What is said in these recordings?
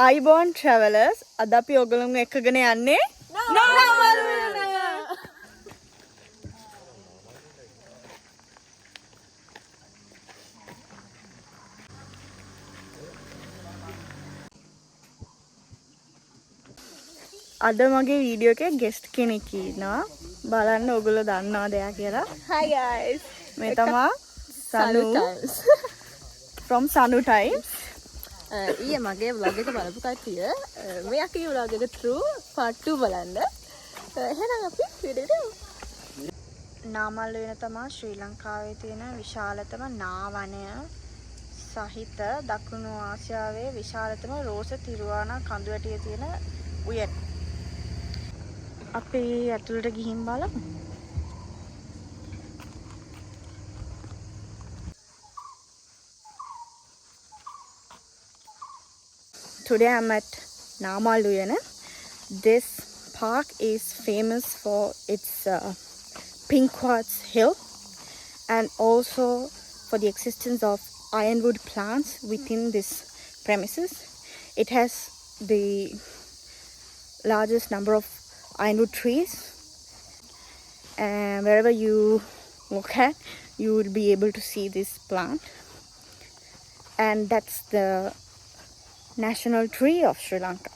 අයිබෝන් ට්‍රැවලර්ස් අද අපි ඔයගොල්ලෝ එක්කගෙන යන්නේ අද මගේ වීඩියෝ එකේ ගෙස්ට් කෙනෙක් ඉන්නවා බලන්න ඔයගොල්ලෝ දන්නවද එයා කියලා Hi guys. මේ තමා සනු Times. from සනු ටයිම්ස් ඊයේ මගේ vlog එක බලපු කට්ටිය මේ අකේ vlog එක through part 2 බලන්න. එහෙනම් අපි වීඩියෝ එක නාමල් වෙන තමා ශ්‍රී ලංකාවේ තියෙන විශාලතම නාවනය සහිත දකුණු ආසියාවේ විශාලතම රෝස තිරුවානා කඳු වැටිය තියෙන උයන. අපි ඇතුළට ගිහින් බලමු. Today I'm at Namal Uyana. This park is famous for its pink quartz hill and also for the existence of ironwood plants within this premises. It has the largest number of ironwood trees, and wherever you look at you will be able to see this plant, and that's the national tree of Sri Lanka.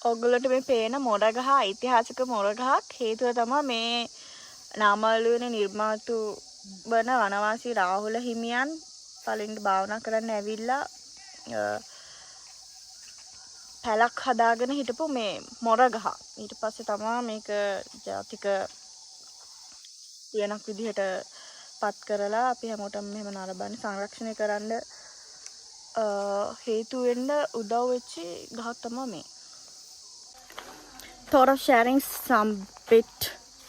ඔගොල්ලන්ට මේ පේන මොරගහ ඓතිහාසික මොරගහක් හේතුව තමයි මේ නාමල්ලුවේ නිර්මාතු වන වනවාසී රාහුල හිමියන් පළවෙනි භාවනා කරන්න ඇවිල්ලා පැලක් හදාගෙන හිටපු මේ මොරගහ. ඊට පස්සේ තමයි මේක ජාතික උයනක් විදිහට පත් කරලා අපි හැමෝටම මෙහෙම නරඹන්නේ සංරක්ෂණය කරන්න හේතු වෙන්න උදව් වෙච්ච ගහක් තමයි මේ. Thought of sharing some bit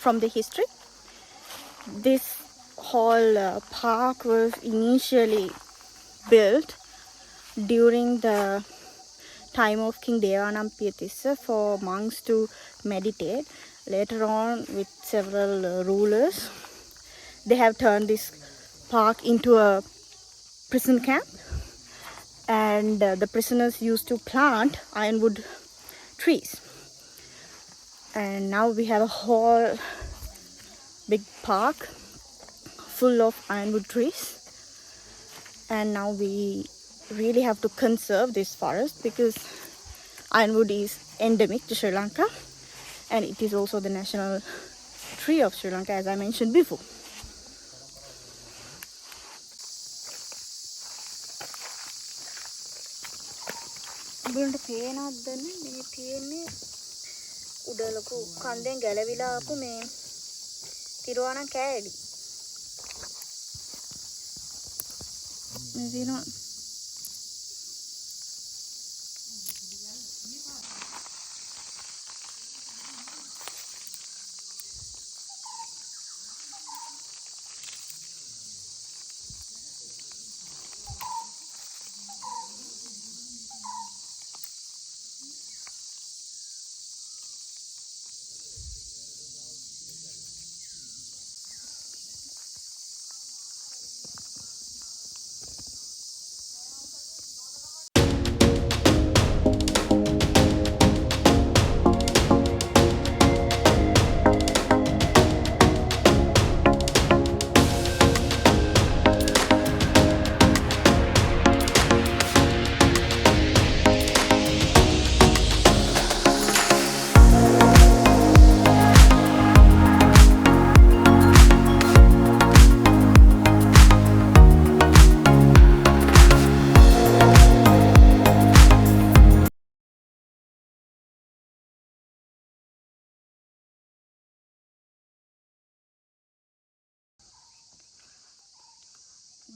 from the history. This whole park was initially built during the time of King Devanampiya for monks to meditate. Later on, with several rulers, they have turned this park into a prison camp, and the prisoners used to plant ironwood trees. And now we have a whole big park full of ironwood trees, and now we really have to conserve this forest because ironwood is endemic to Sri Lanka, and it is also the national tree of Sri Lanka, as I mentioned before. උඹලට පේනවද මේ තියෙන්නේ උඩ ලොකු කන්දෙන් ගැලවිලා ආපු මේ තිරුවානා කෑලි. මේ දිනවා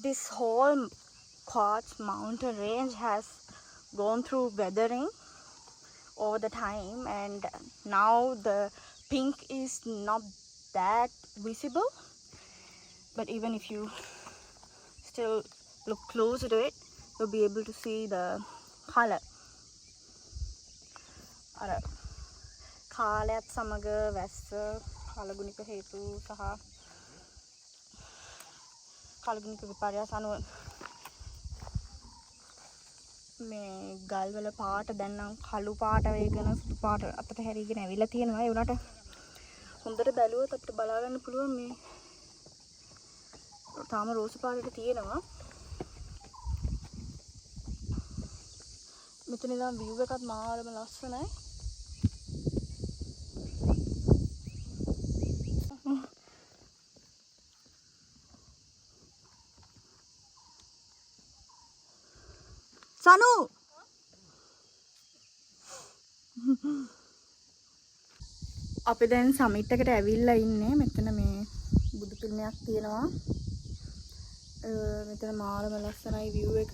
this whole Quartz mountain range has gone through weathering over the time, and now the pink is not that visible, but even if you still look closer to it, you'll be able to see the color. අර කාලයත් සමග වැස්ස කාලගුණික හේතු සහ කාලගුණික විපර්යාස අනුව මේ ගල්වල පාට දැන් නම් කළු පාට වේගෙන සුදු පාට අතට හැරීගෙන ඇවිල්ලා තියෙනවා. ඒ උනාට හොඳට බැලුවොත් අපිට බලා ගන්න පුළුවන් මේ තාම රෝස පාටට තියෙනවා. මෙතන ඉඳන් view එකත් මාරම ලස්සනයි. සනු අපි දැන් සමිට් එකට ඇවිල්ලා ඉන්නේ. මෙතන මේ බුදු පිළිමයක් තියෙනවා. මෙතන මාරම ලස්සනයි view එක.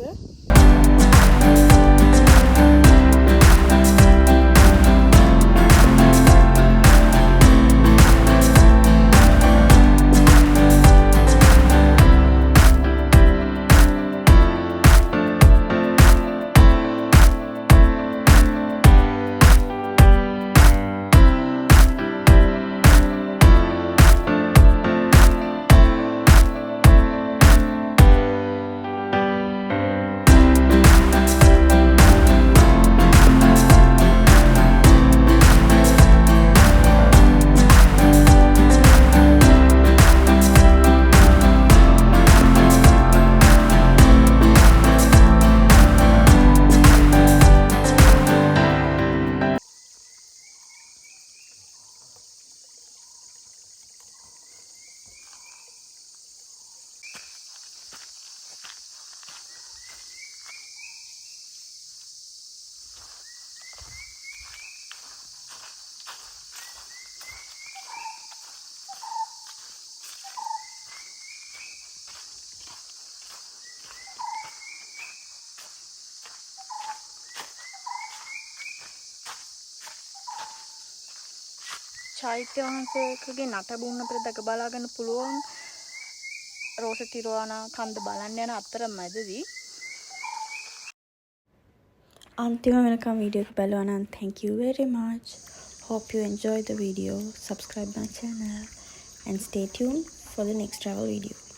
චෛත්‍ය වහන්සේකගේ නටබුන් අපිට දැක බලා ගන්න පුළුවන් රෝස තිරුවානා කන්ද බලන්න යන අතරමැදදී. අන්තිම වෙනකම් වීඩියෝ එක බලුවා නම් thank you very much. Hope you enjoy the video. Subscribe my channel and stay tuned for the next travel video.